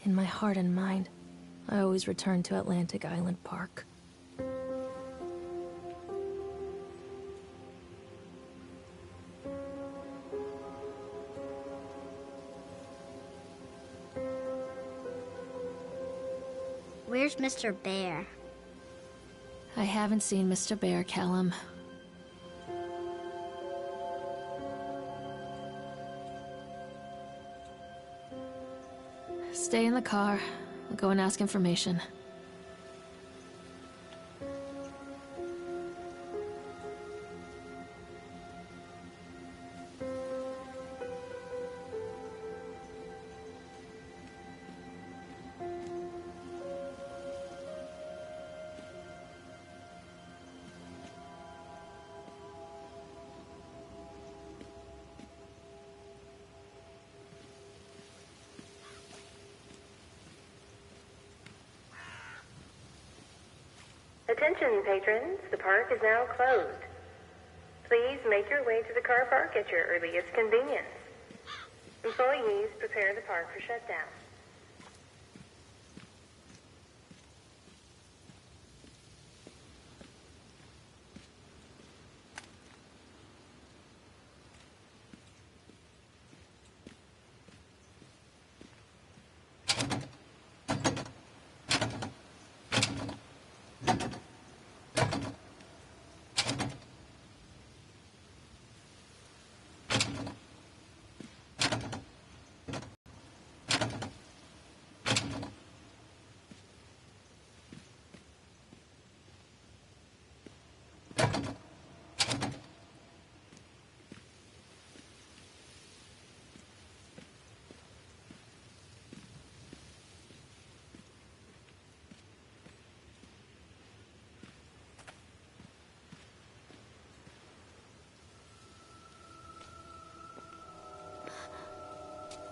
In my heart and mind, I always return to Atlantic Island Park. Where's Mr. Bear? I haven't seen Mr. Bear, Callum. Stay in the car. I'll go and ask information. Attention, patrons. The park is now closed. Please make your way to the car park at your earliest convenience. Employees, prepare the park for shutdown.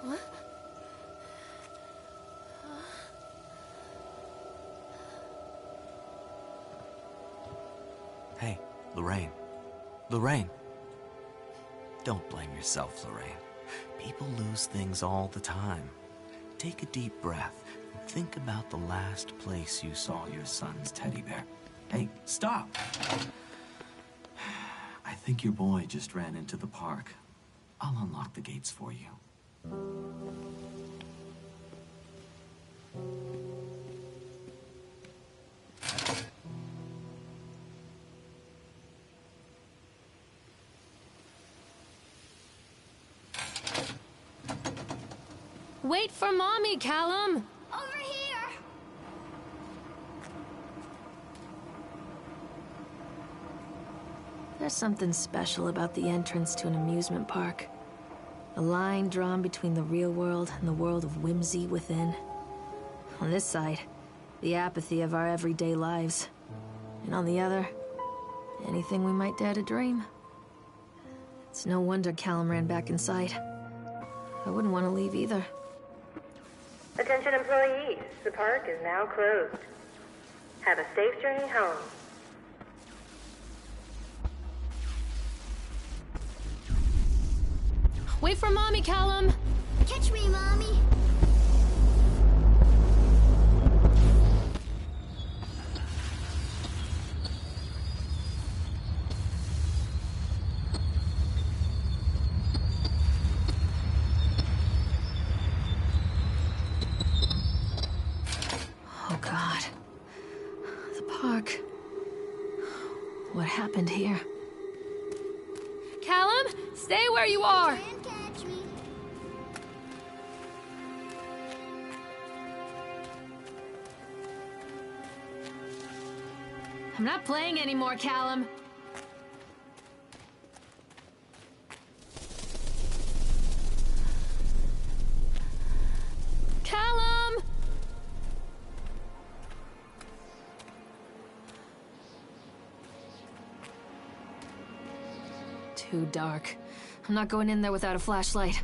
What? Hey, Lorraine. Lorraine. Don't blame yourself, Lorraine. People lose things all the time. Take a deep breath and think about the last place you saw your son's teddy bear. Hey, stop! I think your boy just ran into the park. I'll unlock the gates for you. Wait for Mommy, Callum! Over here! There's something special about the entrance to an amusement park. A line drawn between the real world and the world of whimsy within. On this side, the apathy of our everyday lives. And on the other, anything we might dare to dream. It's no wonder Callum ran back inside. I wouldn't want to leave either. Attention employees, the park is now closed. Have a safe journey home. Wait for Mommy, Callum! Catch me, Mommy! Oh, God. The park. What happened here? Callum, stay where you are! Can't catch me. I'm not playing anymore, Callum. Callum! Too dark. I'm not going in there without a flashlight.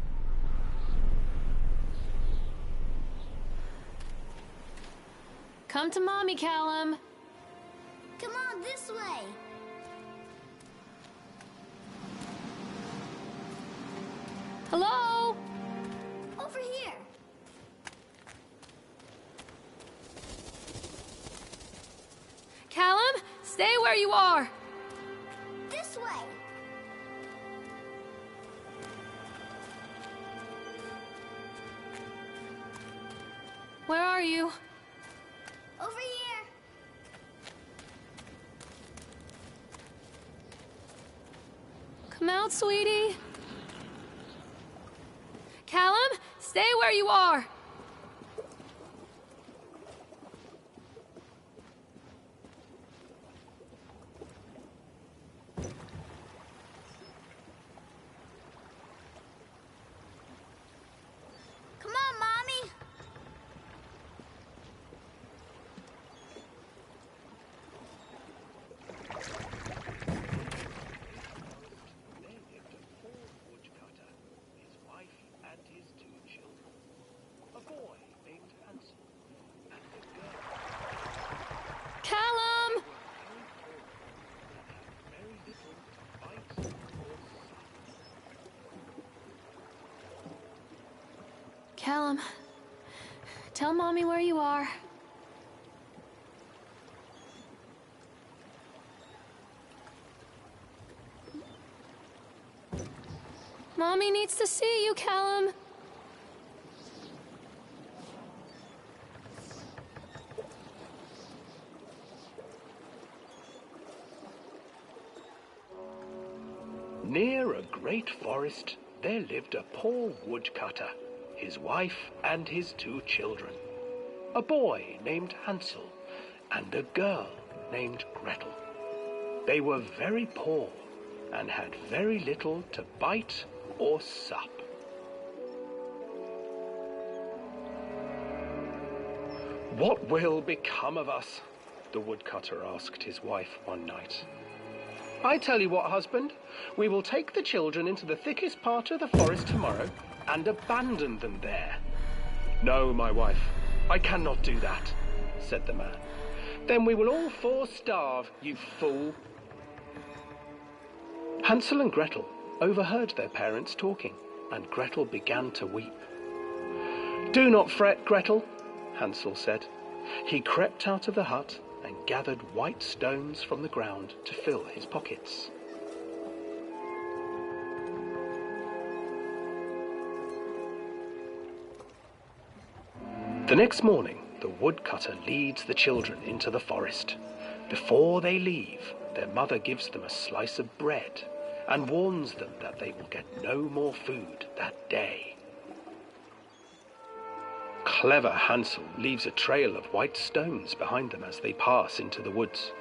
Come to Mommy, Callum. Come on, this way! Hello? Over here! stay where you are! This way. Where are you? Over here. Come out, sweetie. Callum, stay where you are! Come on, Mommy. There lived a poor woodcutter, his wife and his 2 children. A boy named Hansel and a girl Callum! very little to bite or suck. Callum, tell Mommy where you are. Mommy needs to see you, Callum. Near a great forest, there lived a poor woodcutter, his wife and his 2 children. A boy named Hansel and a girl named Gretel. They were very poor and had very little to bite or sup. "What will become of us?" the woodcutter asked his wife one night. "I tell you what, husband, we will take the children into the thickest part of the forest tomorrow and abandon them there." "No, my wife, I cannot do that," said the man. "Then we will all 4 starve, you fool." Hansel and Gretel overheard their parents talking, and Gretel began to weep. "Do not fret, Gretel," Hansel said. He crept out of the hut and gathered white stones from the ground to fill his pockets. The next morning, the woodcutter leads the children into the forest. Before they leave, their mother gives them a slice of bread and warns them that they will get no more food that day. Clever Hansel leaves a trail of white stones behind them as they pass into the woods.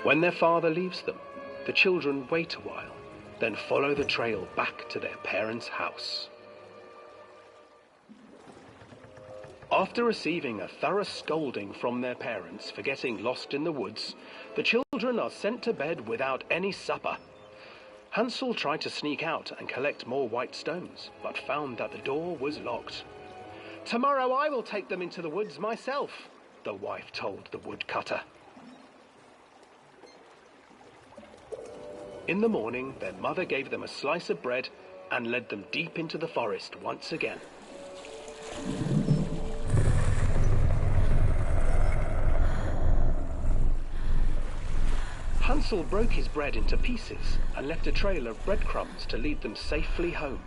When their father leaves them, the children wait a while, then follow the trail back to their parents' house. After receiving a thorough scolding from their parents for getting lost in the woods, the children are sent to bed without any supper. Hansel tried to sneak out and collect more white stones, but found that the door was locked. "Tomorrow I will take them into the woods myself," the wife told the woodcutter. In the morning, their mother gave them a slice of bread and led them deep into the forest once again. Hansel broke his bread into pieces and left a trail of breadcrumbs to lead them safely home.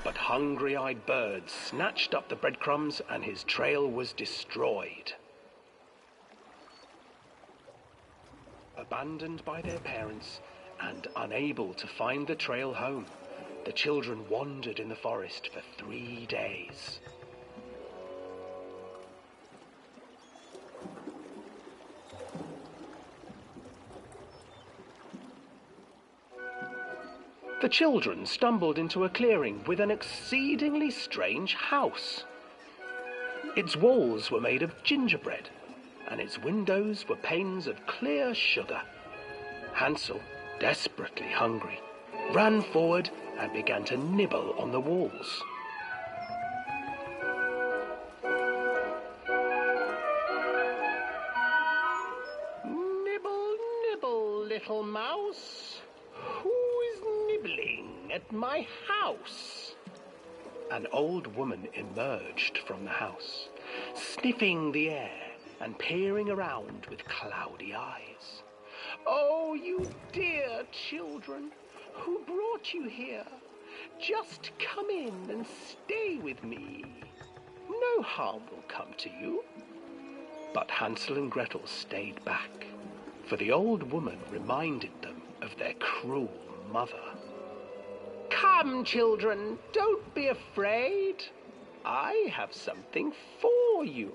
But hungry-eyed birds snatched up the breadcrumbs and his trail was destroyed. Abandoned by their parents and unable to find the trail home, the children wandered in the forest for 3 days. The children stumbled into a clearing with an exceedingly strange house. Its walls were made of gingerbread, and its windows were panes of clear sugar. Hansel, desperately hungry, ran forward and began to nibble on the walls. "Nibble, nibble, little mouse. Who is nibbling at my house?" An old woman emerged from the house, sniffing the air and peering around with cloudy eyes. Oh, you dear children, who brought you here? Just come in and stay with me. No harm will come to you. But Hansel and Gretel stayed back, for the old woman reminded them of their cruel mother. Come, children, don't be afraid. I have something for you.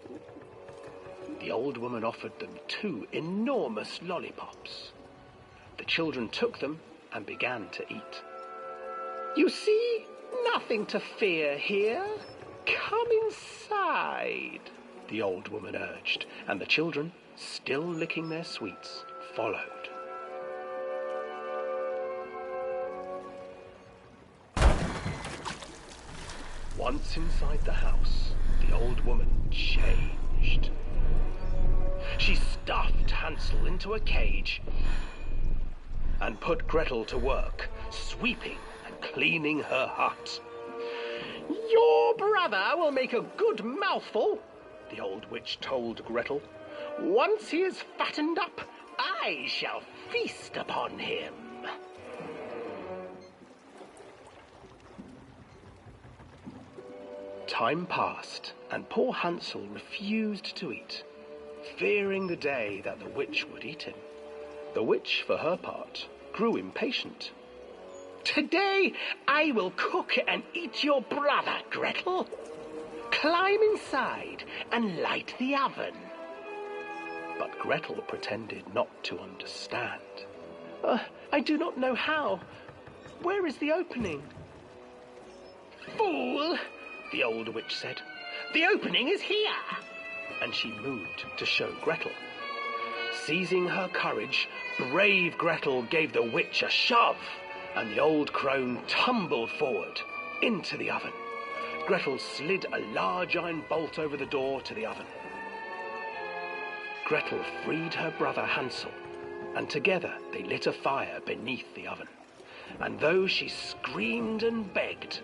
The old woman offered them 2 enormous lollipops. The children took them and began to eat. You see, nothing to fear here. Come inside, the old woman urged, and the children, still licking their sweets, followed. Once inside the house, the old woman changed. She stuffed Hansel into a cage and put Gretel to work, sweeping and cleaning her hut. Your brother will make a good mouthful, the old witch told Gretel. Once he is fattened up, I shall feast upon him. Time passed, and poor Hansel refused to eat, fearing the day that the witch would eat him. The witch, for her part, grew impatient. Today I will cook and eat your brother, Gretel. Climb inside and light the oven. But Gretel pretended not to understand. I do not know how. Where is the opening? Fool, the old witch said. The opening is here. And she moved to show Gretel. Seizing her courage, brave Gretel gave the witch a shove, and the old crone tumbled forward into the oven. Gretel slid a large iron bolt over the door to the oven. Gretel freed her brother Hansel, and together they lit a fire beneath the oven. And though she screamed and begged,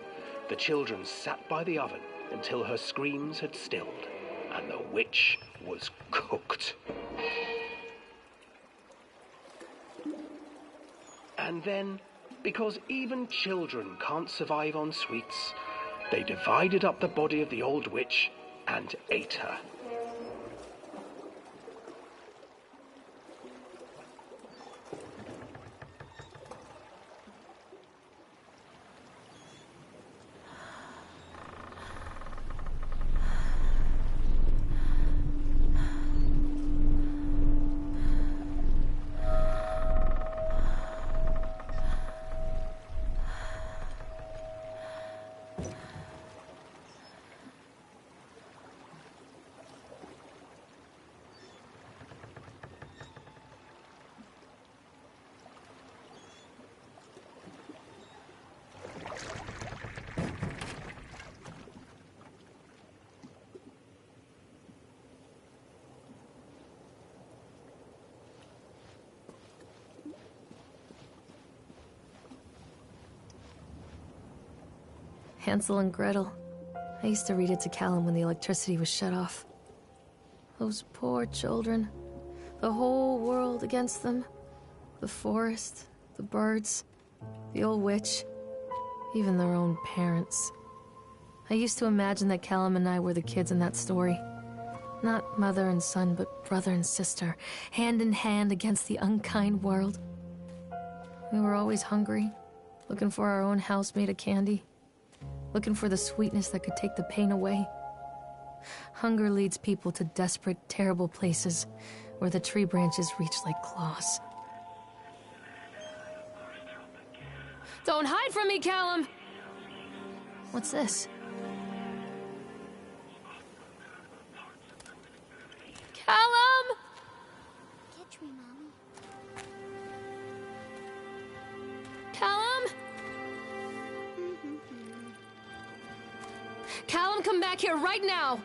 the children sat by the oven until her screams had stilled, and the witch was cooked. And then, because even children can't survive on sweets, they divided up the body of the old witch and ate her. Hansel and Gretel. I used to read it to Callum when the electricity was shut off. Those poor children. The whole world against them. The forest, the birds, the old witch, even their own parents. I used to imagine that Callum and I were the kids in that story. Not mother and son, but brother and sister, hand in hand against the unkind world. We were always hungry, looking for our own house made of candy. Looking for the sweetness that could take the pain away. Hunger leads people to desperate, terrible places where the tree branches reach like claws. Don't hide from me, Callum! What's this? Callum! Catch me, Mommy. Callum? Callum, come back here right now!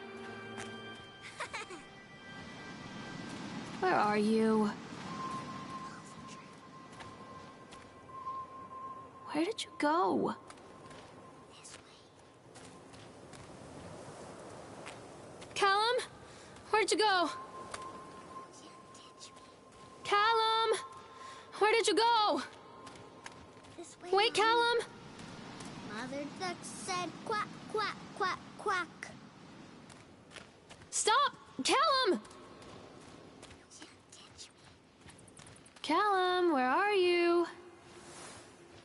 Where are you? Where did you go? This way. Callum? Where'd you go? Can't touch me. Callum! Where did you go? This way, Wait, Mommy. Callum! Mother Duck said quack, quack, quack, quack. Stop! Callum! You can't catch me. Callum, where are you?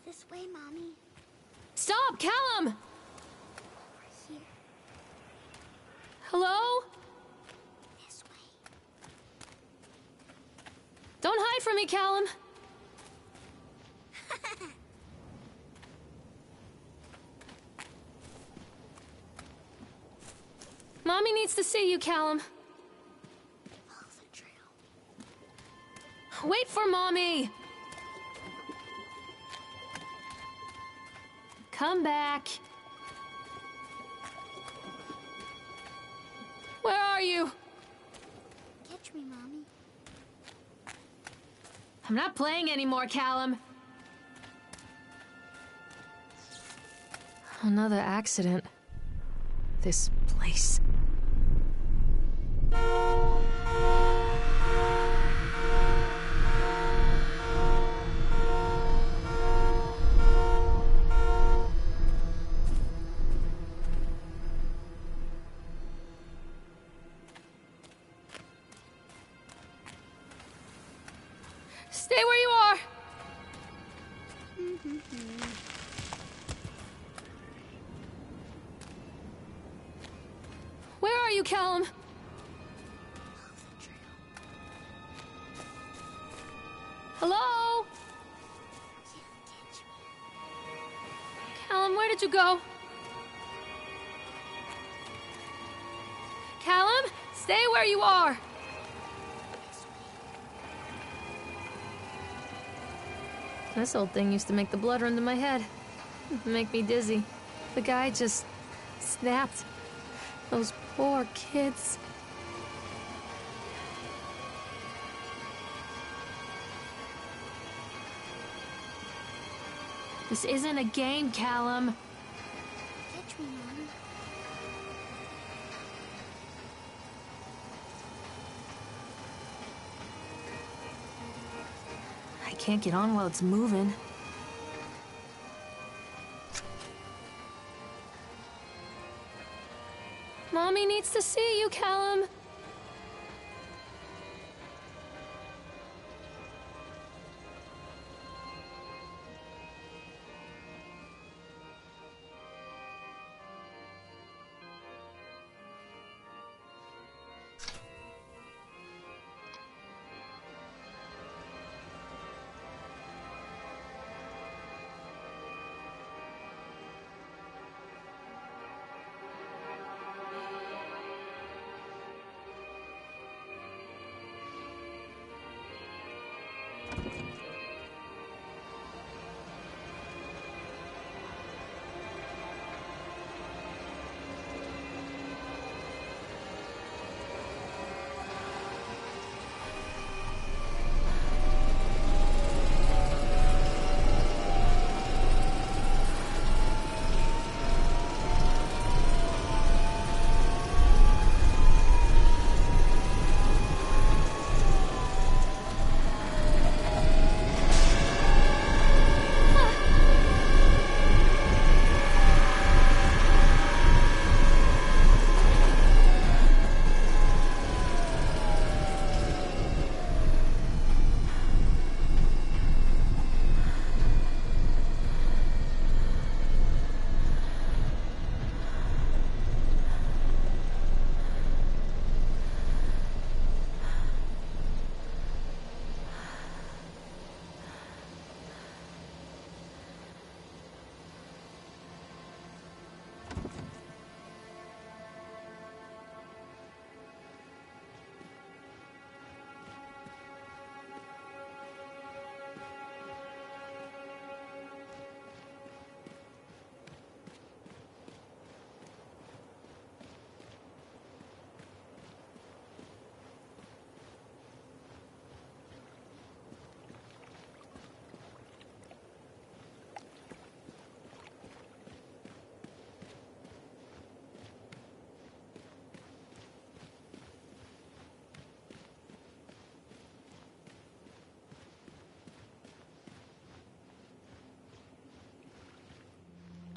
This way, Mommy. Stop, Callum! Over here. Hello? This way. Don't hide from me, Callum. Mommy needs to see you, Callum. Follow the trail. Wait for Mommy! Come back. Where are you? Catch me, Mommy. I'm not playing anymore, Callum. Another accident. This place. Stay where you are. Where are you, Callum? Hello? Callum, where did you go? Callum, stay where you are. This old thing used to make the blood run to my head. Make me dizzy. The guy just snapped. Those poor kids. This isn't a game, Callum. Catch me, Mommy. I can't get on while it's moving. Mommy needs to see you, Callum.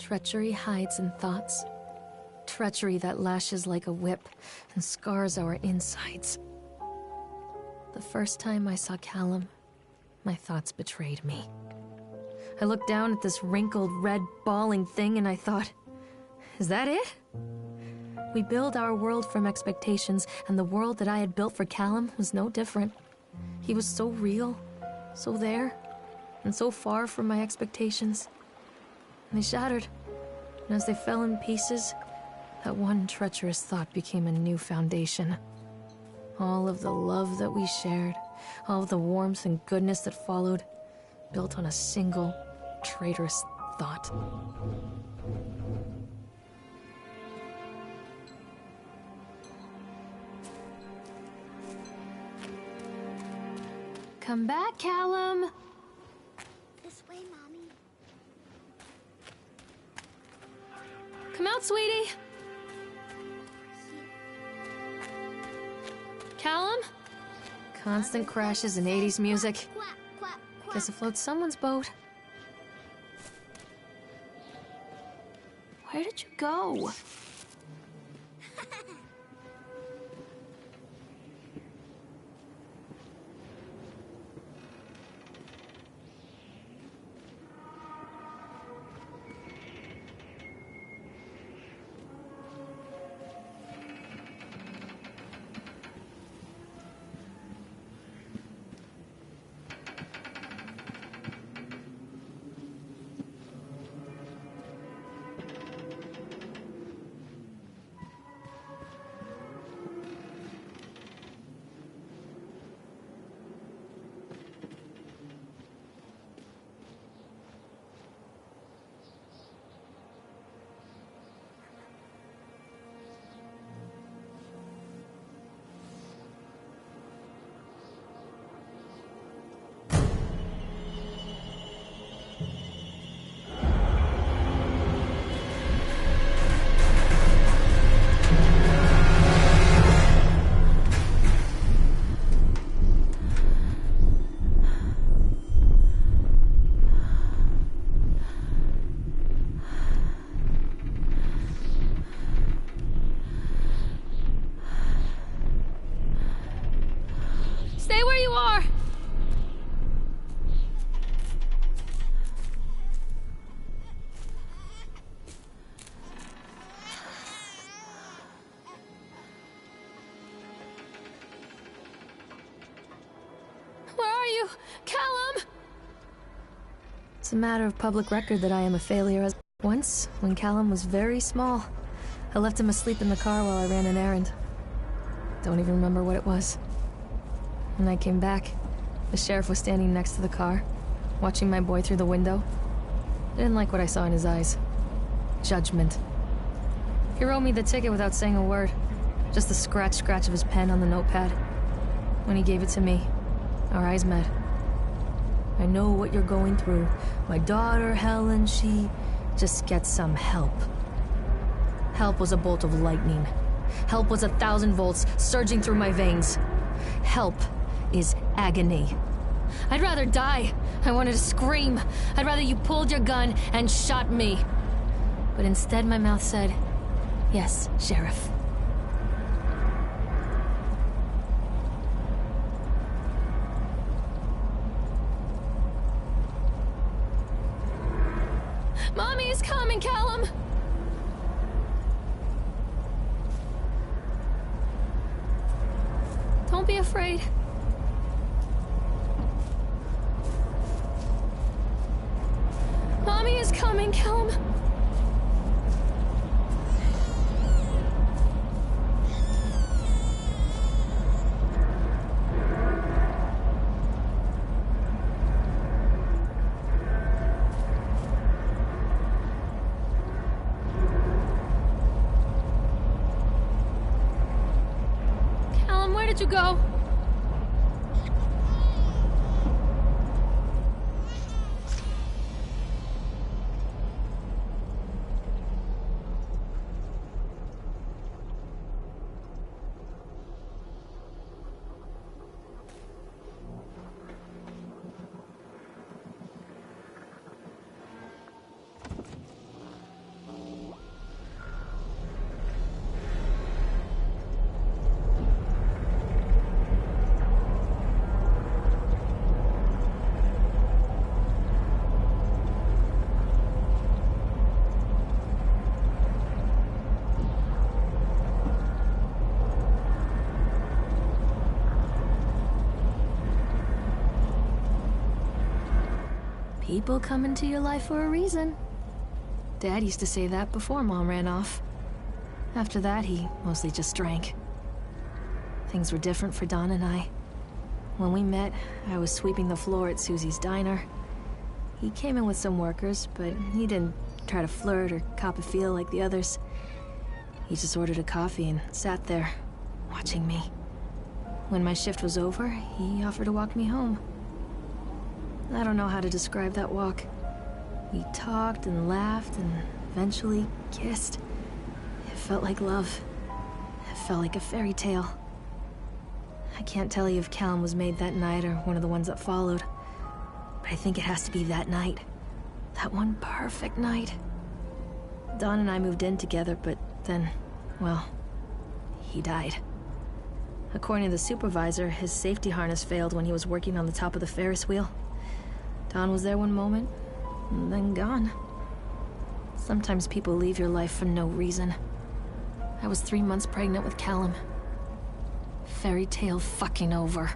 Treachery hides in thoughts. Treachery that lashes like a whip and scars our insides. The first time I saw Callum, my thoughts betrayed me. I looked down at this wrinkled, red, bawling thing and I thought, is that it? We build our world from expectations, and the world that I had built for Callum was no different. He was so real, so there, and so far from my expectations. And they shattered, and as they fell in pieces, that one treacherous thought became a new foundation. All of the love that we shared, all of the warmth and goodness that followed, built on a single, traitorous thought. Come back, Callum! This way, Mommy. Come out, sweetie! Callum? Constant crashes and 80s music. Quack, quack, quack. Guess it floats someone's boat. Where did you go? Stay where you are! Where are you? Callum! It's a matter of public record that I am a failure as... Once, when Callum was very small, I left him asleep in the car while I ran an errand. Don't even remember what it was. When I came back, the sheriff was standing next to the car, watching my boy through the window. I didn't like what I saw in his eyes. Judgment. He wrote me the ticket without saying a word. Just the scratch of his pen on the notepad. When he gave it to me, our eyes met. I know what you're going through. My daughter, Helen, she just gets some help. Help was a bolt of lightning. Help was 1,000 volts surging through my veins. Help is agony. I'd rather die. I wanted to scream. I'd rather you pulled your gun and shot me. But instead my mouth said, yes, Sheriff. Mommy is coming, Callum! Don't be afraid. Mommy is coming, Callum. Callum, where did you go? People come into your life for a reason. Dad used to say that before Mom ran off. After that, he mostly just drank. Things were different for Don and I. When we met, I was sweeping the floor at Susie's diner. He came in with some workers, but he didn't try to flirt or cop a feel like the others. He just ordered a coffee and sat there, watching me. When my shift was over, he offered to walk me home. I don't know how to describe that walk. We talked and laughed and eventually kissed. It felt like love. It felt like a fairy tale. I can't tell you if Callum was made that night or one of the ones that followed, but I think it has to be that night. That one perfect night. Don and I moved in together, but then, well, he died. According to the supervisor, his safety harness failed when he was working on the top of the Ferris wheel. Don was there one moment, and then gone. Sometimes people leave your life for no reason. I was 3 months pregnant with Callum. Fairy tale fucking over.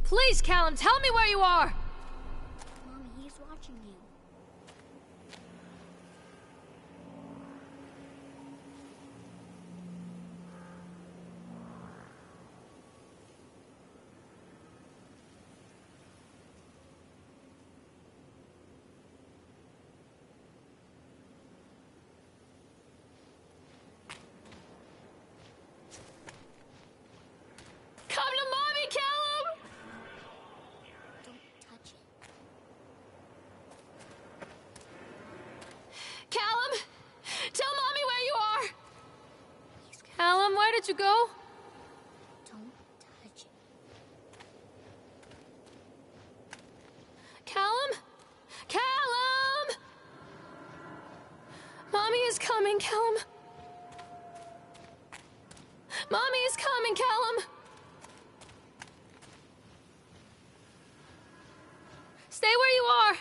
Please, Callum, tell me where you are! Mommy, he's watching you. Come to Mommy, Callum! Don't touch it. Callum! Tell Mommy where you are! Callum, where did you go? Don't touch it. Callum? Callum! Mommy is coming, Callum. Mommy is coming, Callum. Stay where you are.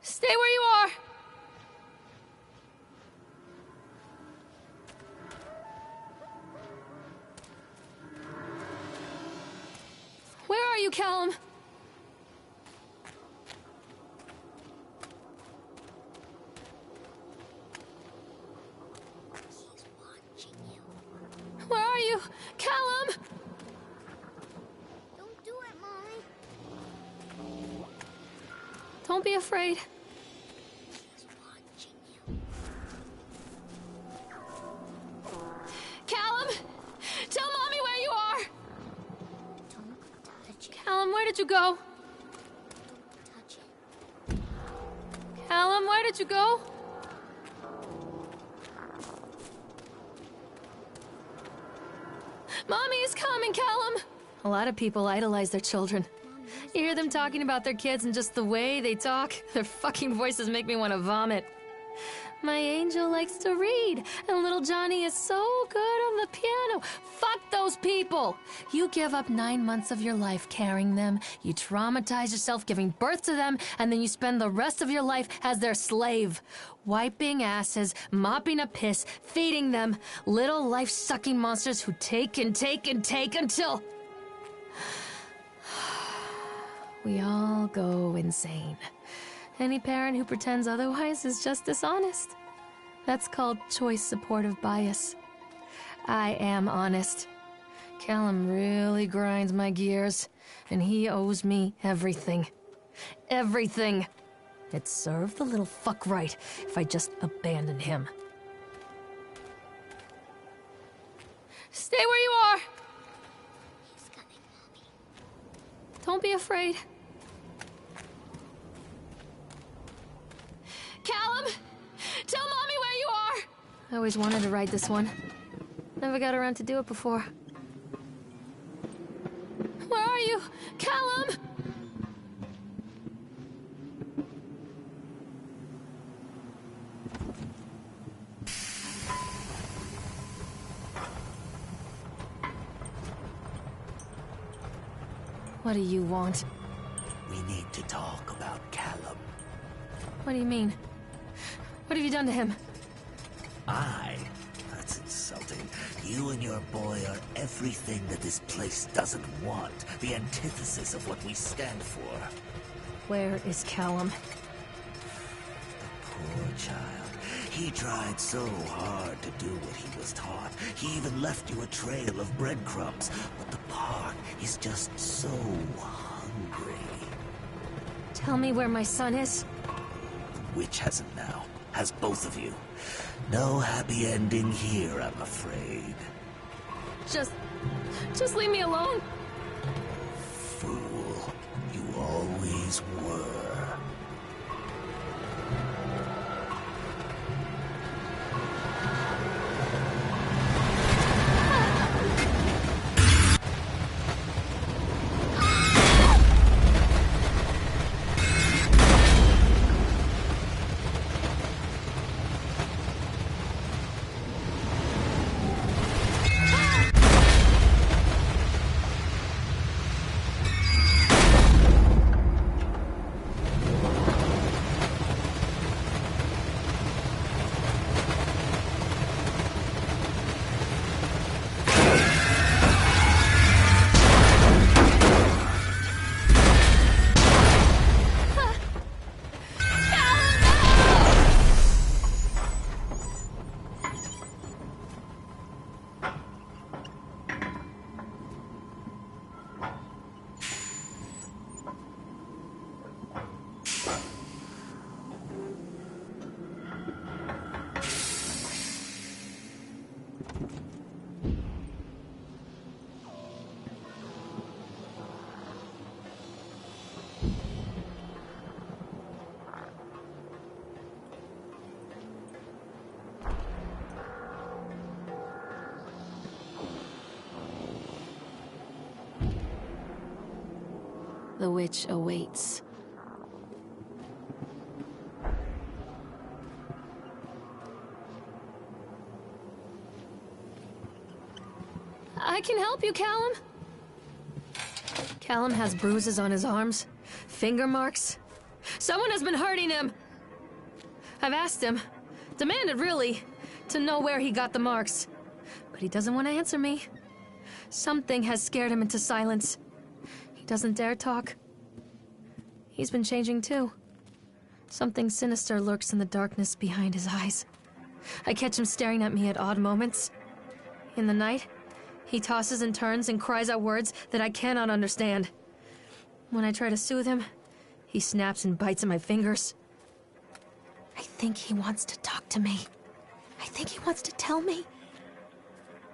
Stay where you are. Where are you, Callum? He's watching you. Where are you? Callum! Don't do it, Mommy. Don't be afraid. He's watching you. touch it. Callum, where did you go? Touch it. Callum, where did you go? Mommy is coming, Callum! A lot of people idolize their children. You hear them talking about their kids and just the way they talk, their fucking voices make me want to vomit. My angel likes to read, and little Johnny is so good on the piano. Fuck those people! You give up 9 months of your life carrying them, you traumatize yourself giving birth to them, and then you spend the rest of your life as their slave. Wiping asses, mopping a piss, feeding them. Little life-sucking monsters who take and take and take until... we all go insane. Any parent who pretends otherwise is just dishonest. That's called choice supportive bias. I am honest. Callum really grinds my gears, and he owes me everything. Everything. It'd serve the little fuck right if I just abandoned him. Stay where you are! He's coming, Mommy. Don't be afraid. Callum! Tell Mommy where you are! I always wanted to ride this one. Never got around to do it before. Where are you? Callum! What do you want? We need to talk about Callum. What do you mean? What have you done to him? That's insulting. You and your boy are everything that this place doesn't want. The antithesis of what we stand for. Where is Callum? The poor child. He tried so hard to do what he was taught. He even left you a trail of breadcrumbs. But the park is just so hungry. Tell me where my son is. The witch has him now. Has both of you. No happy ending here, I'm afraid. Just leave me alone. Fool. You always were. The witch awaits. I can help you, Callum. Callum has bruises on his arms, finger marks. Someone has been hurting him. I've asked him, demanded really, to know where he got the marks. But he doesn't want to answer me. Something has scared him into silence. He doesn't dare talk. He's been changing too. Something sinister lurks in the darkness behind his eyes. I catch him staring at me at odd moments. In the night, he tosses and turns and cries out words that I cannot understand. When I try to soothe him, he snaps and bites at my fingers. I think he wants to talk to me. I think he wants to tell me.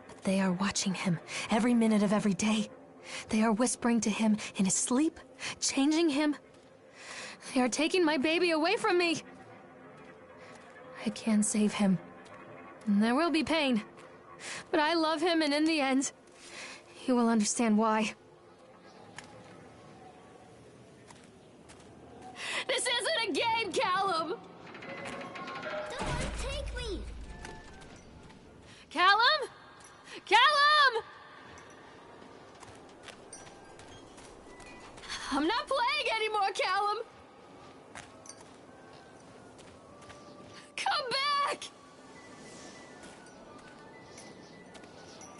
But they are watching him every minute of every day. They are whispering to him in his sleep, changing him. They are taking my baby away from me. I can save him. There will be pain. But I love him, and in the end, he will understand why. This isn't a game, Callum! Don't let him take me! Callum? Callum! I'm not playing anymore, Callum! Come back!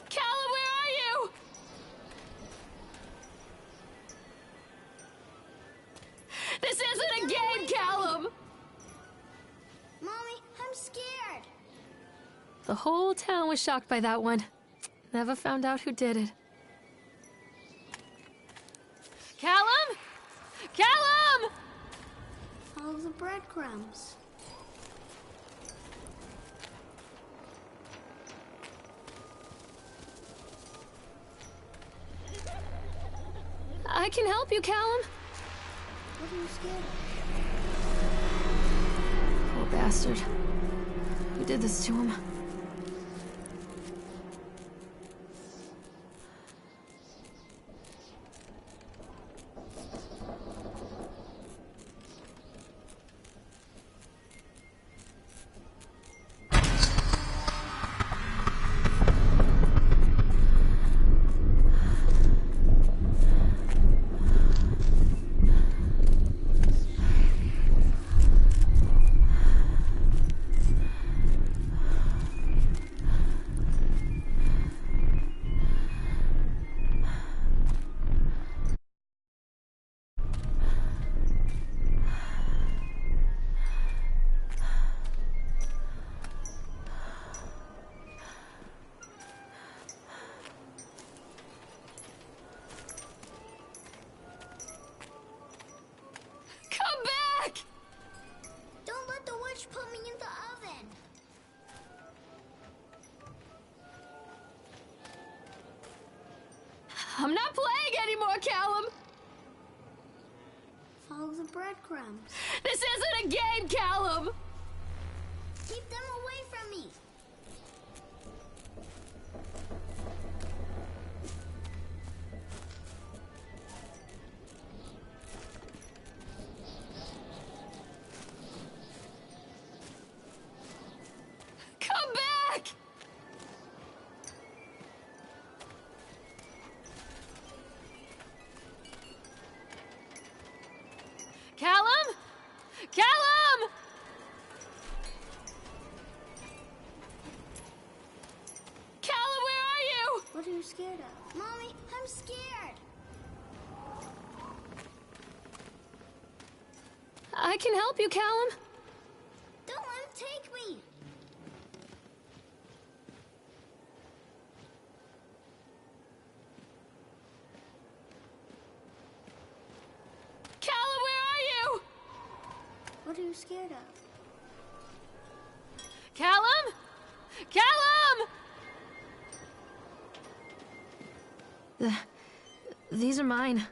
Callum, where are you? This isn't a game, Callum! Mommy, I'm scared. The whole town was shocked by that one. Never found out who did it. Callum? Callum! Follow the breadcrumbs. I can help you, Callum. What are you scared of? Poor bastard. Who did this to him? Put me in the oven. I'm not playing anymore, Callum! Follow the breadcrumbs. This isn't a game, Callum! Keep them away from me. Come back! Callum? Callum! Callum, where are you? What are you scared of? Mommy, I'm scared. I can help you, Callum. Don't let him take me. Callum, where are you? What are you scared of? Callum? Callum! These are mine.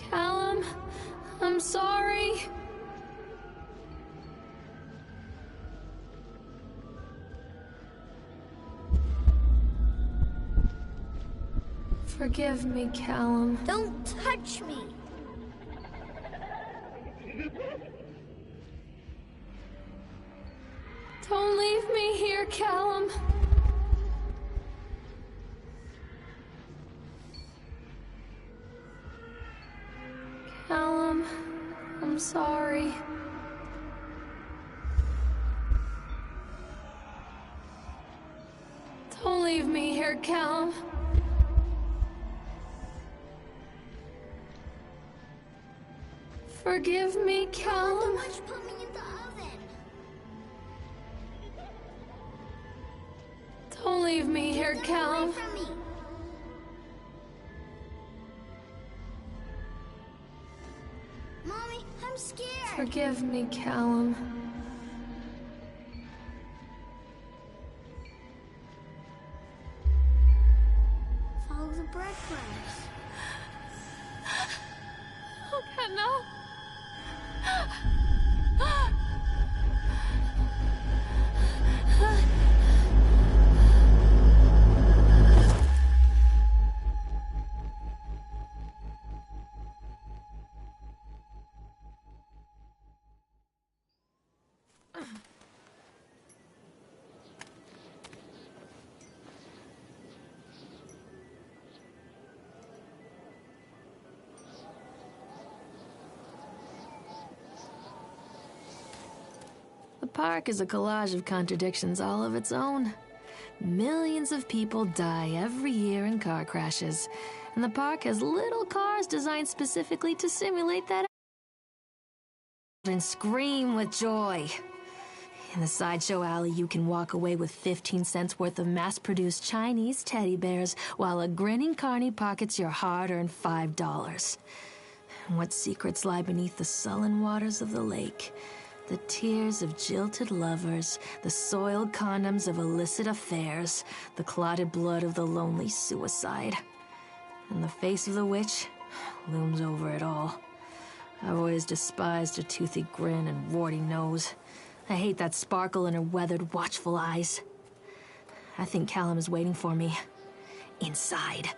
Callum, I'm sorry. Forgive me, Callum. Don't touch me. Don't leave me here, Callum. Callum, I'm sorry. Don't leave me here, Callum. Forgive me, Callum. Much put me in the oven. Don't leave me here, Get Callum. away from me. Mommy, I'm scared. Forgive me, Callum. Follow the breadcrumbs. Okay, no. The park is a collage of contradictions all of its own. Millions of people die every year in car crashes, and the park has little cars designed specifically to simulate that. And scream with joy. In the sideshow alley, you can walk away with 15 cents worth of mass-produced Chinese teddy bears, while a grinning carny pockets your hard-earned $5. What secrets lie beneath the sullen waters of the lake? The tears of jilted lovers, the soiled condoms of illicit affairs, the clotted blood of the lonely suicide. And the face of the witch looms over it all. I've always despised her toothy grin and warty nose. I hate that sparkle in her weathered, watchful eyes. I think Callum is waiting for me. Inside.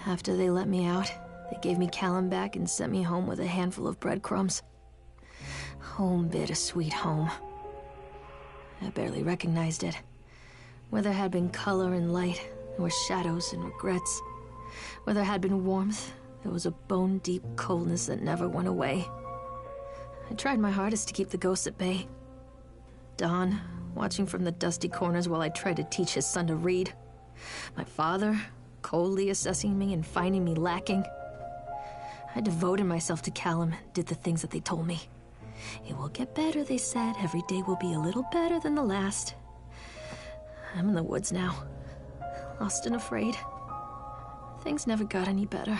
After they let me out, they gave me Callum back and sent me home with a handful of breadcrumbs. Home, bittersweet home. I barely recognized it. Where there had been color and light, there were shadows and regrets. Where there had been warmth, there was a bone-deep coldness that never went away. I tried my hardest to keep the ghosts at bay. Don, watching from the dusty corners while I tried to teach his son to read. My father, coldly assessing me and finding me lacking. I devoted myself to Callum and did the things that they told me. It will get better, they said. Every day will be a little better than the last. I'm in the woods now, lost and afraid. Things never got any better.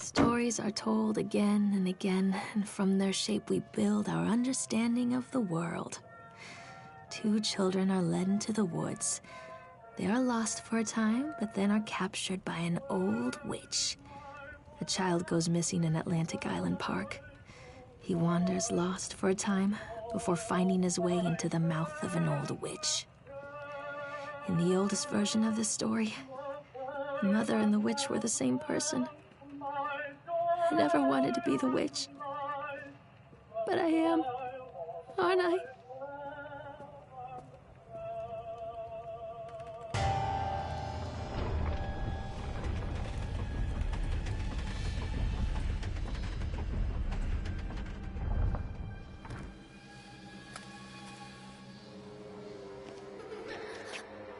Stories are told again and again, and from their shape we build our understanding of the world. Two children are led into the woods. They are lost for a time, but then are captured by an old witch. The child goes missing in Atlantic Island Park. He wanders lost for a time before finding his way into the mouth of an old witch. In the oldest version of the story, the mother and the witch were the same person. I never wanted to be the witch, but I am, aren't I?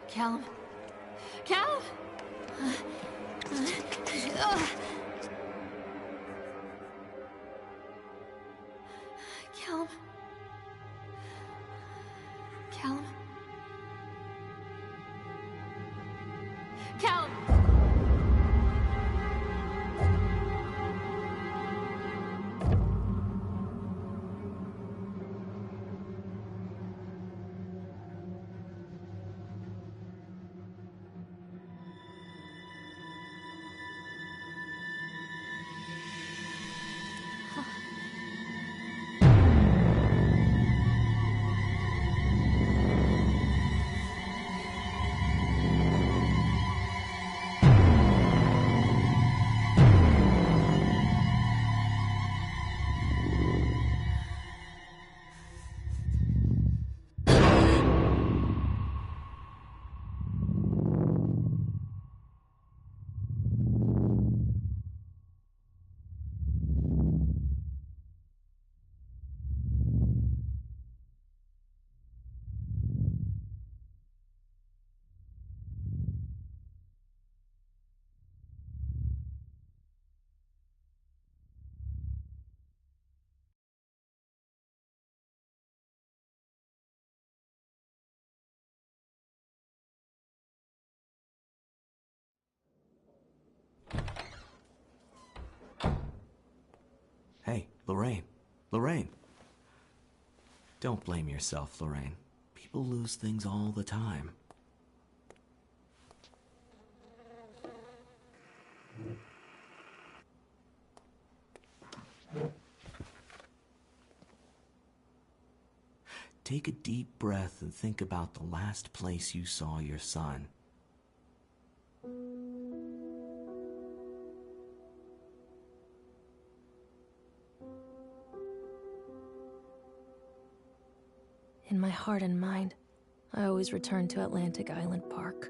Callum? Callum? Callum? Callum? Callum! Hey, Lorraine. Lorraine. Don't blame yourself, Lorraine. People lose things all the time. Take a deep breath and think about the last place you saw your son. In my heart and mind, I always return to Atlantic Island Park.